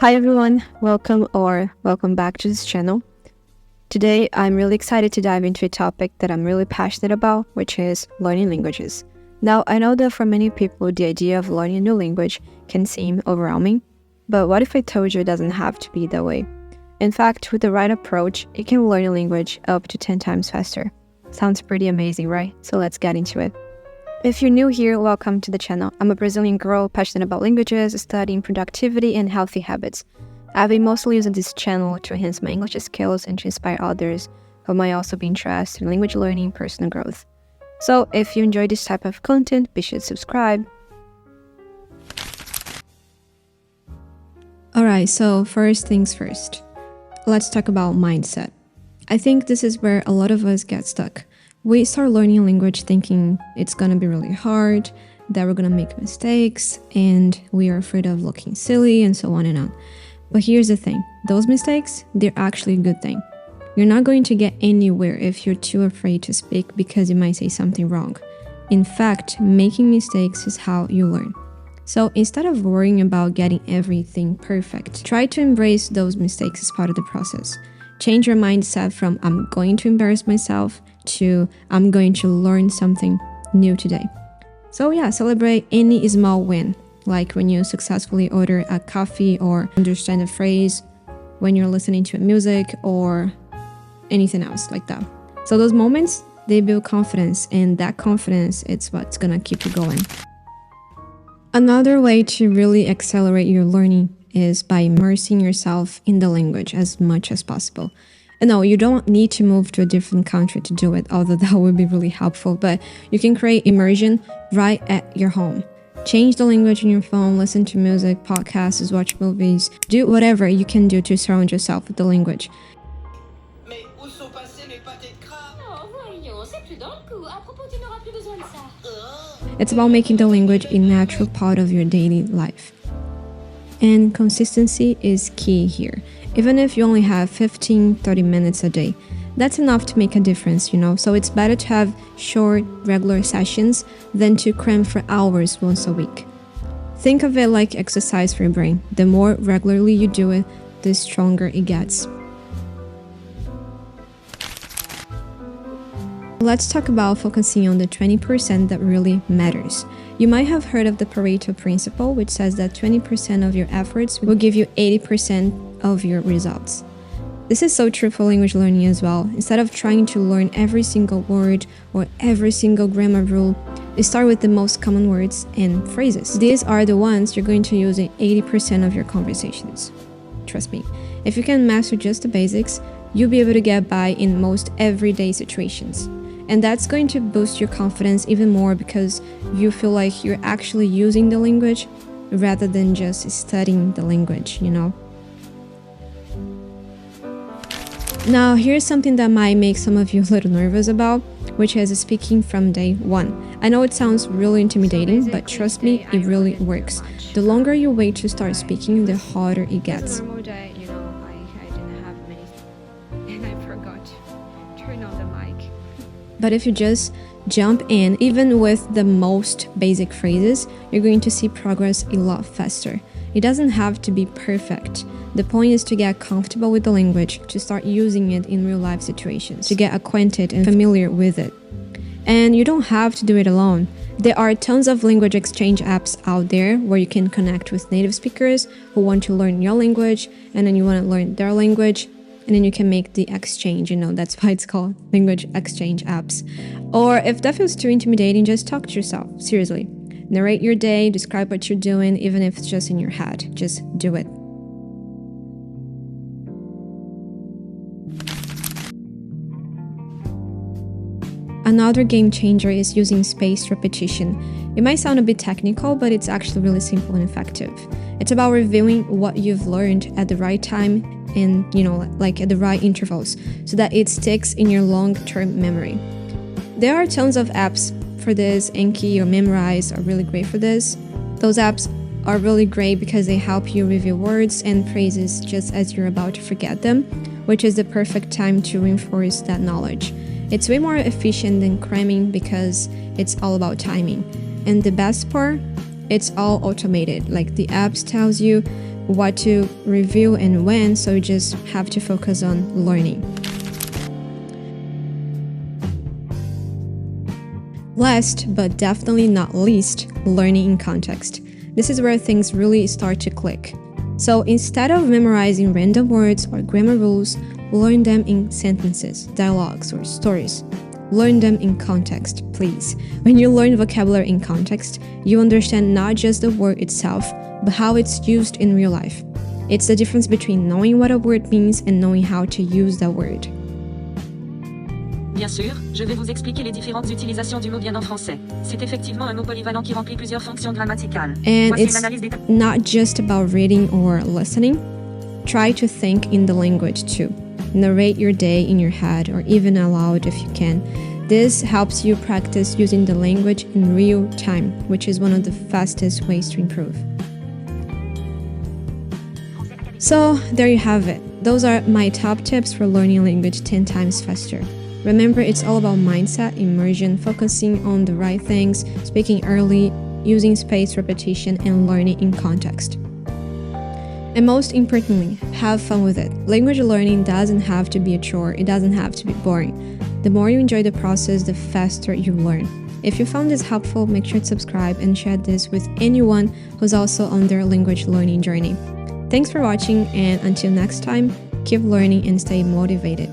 Hi everyone, welcome back to this channel. Today I'm really excited to dive into a topic that I'm really passionate about, which is learning languages. Now, I know that for many people the idea of learning a new language can seem overwhelming, but what if I told you it doesn't have to be that way? In fact, with the right approach, you can learn a language up to 10 times faster. Sounds pretty amazing, right? So let's get into it. If you're new here, welcome to the channel. I'm a Brazilian girl passionate about languages, studying productivity and healthy habits. I've been mostly using this channel to enhance my English skills and to inspire others who might also be interested in language learning and personal growth. So if you enjoy this type of content, be sure to subscribe. Alright, so first things first. Let's talk about mindset. I think this is where a lot of us get stuck. We start learning a language thinking it's gonna be really hard, that we're gonna make mistakes, and we are afraid of looking silly, and so on and on. But here's the thing, those mistakes, they're actually a good thing. You're not going to get anywhere if you're too afraid to speak because you might say something wrong. In fact, making mistakes is how you learn. So instead of worrying about getting everything perfect, try to embrace those mistakes as part of the process. Change your mindset from I'm going to embarrass myself to I'm going to learn something new today. So yeah, celebrate any small win, like when you successfully order a coffee or understand a phrase, when you're listening to music or anything else like that. So those moments, they build confidence, and that confidence is what's gonna keep you going. Another way to really accelerate your learning is by immersing yourself in the language as much as possible. And no, you don't need to move to a different country to do it, although that would be really helpful, but you can create immersion right at your home. Change the language in your phone, listen to music, podcasts, watch movies, do whatever you can do to surround yourself with the language. Mais où sont passés mes pâtés de crabe? Oh, voyons, c'est plus dans le coup. À propos, tu n'auras plus besoin de ça. It's about making the language a natural part of your daily life. And consistency is key here. Even if you only have 15-30 minutes a day, that's enough to make a difference, So it's better to have short, regular sessions than to cram for hours once a week. Think of it like exercise for your brain. The more regularly you do it, the stronger it gets. Let's talk about focusing on the 20% that really matters. You might have heard of the Pareto principle, which says that 20% of your efforts will give you 80% of your results. This is so true for language learning as well. Instead of trying to learn every single word or every single grammar rule, you start with the most common words and phrases. These are the ones you're going to use in 80% of your conversations. Trust me, if you can master just the basics, you'll be able to get by in most everyday situations. And that's going to boost your confidence even more because you feel like you're actually using the language rather than just studying the language, Now, here's something that might make some of you a little nervous about, which is speaking from day one. I know it sounds really intimidating, but trust me, it really works. The longer you wait to start speaking, the harder it gets. It's a normal day, I didn't have many, and I forgot to turn on the mic. But if you just jump in, even with the most basic phrases, you're going to see progress a lot faster. It doesn't have to be perfect. The point is to get comfortable with the language, to start using it in real-life situations, to get acquainted and familiar with it. And you don't have to do it alone. There are tons of language exchange apps out there where you can connect with native speakers who want to learn your language, and then you want to learn their language, and then you can make the exchange, that's why it's called language exchange apps. Or if that feels too intimidating, just talk to yourself, seriously. Narrate your day, describe what you're doing, even if it's just in your head. Just do it. Another game changer is using spaced repetition. It might sound a bit technical, but it's actually really simple and effective. It's about reviewing what you've learned at the right time and, like at the right intervals, so that it sticks in your long-term memory. There are tons of apps for this. Anki or Memrise are really great for this. Those apps are really great because they help you review words and phrases just as you're about to forget them, which is the perfect time to reinforce that knowledge. It's way more efficient than cramming because it's all about timing. And the best part, it's all automated. Like the apps tells you what to review and when, so you just have to focus on learning. Last, but definitely not least, learning in context. This is where things really start to click. So instead of memorizing random words or grammar rules, learn them in sentences, dialogues, or stories. Learn them in context, please. When you learn vocabulary in context, you understand not just the word itself, but how it's used in real life. It's the difference between knowing what a word means and knowing how to use that word. Bien sûr, je vais vous expliquer les différentes utilisations du mot bien en français. C'est effectivement un mot polyvalent qui remplit plusieurs fonctions grammaticales. And Voici it's une analyse des... not just about reading or listening. Try to think in the language too. Narrate your day in your head or even aloud if you can. This helps you practice using the language in real time, which is one of the fastest ways to improve. So there you have it. Those are my top tips for learning a language 10 times faster. Remember, it's all about mindset, immersion, focusing on the right things, speaking early, using spaced repetition, and learning in context. And most importantly, have fun with it. Language learning doesn't have to be a chore, it doesn't have to be boring. The more you enjoy the process, the faster you learn. If you found this helpful, make sure to subscribe and share this with anyone who's also on their language learning journey. Thanks for watching, and until next time, keep learning and stay motivated.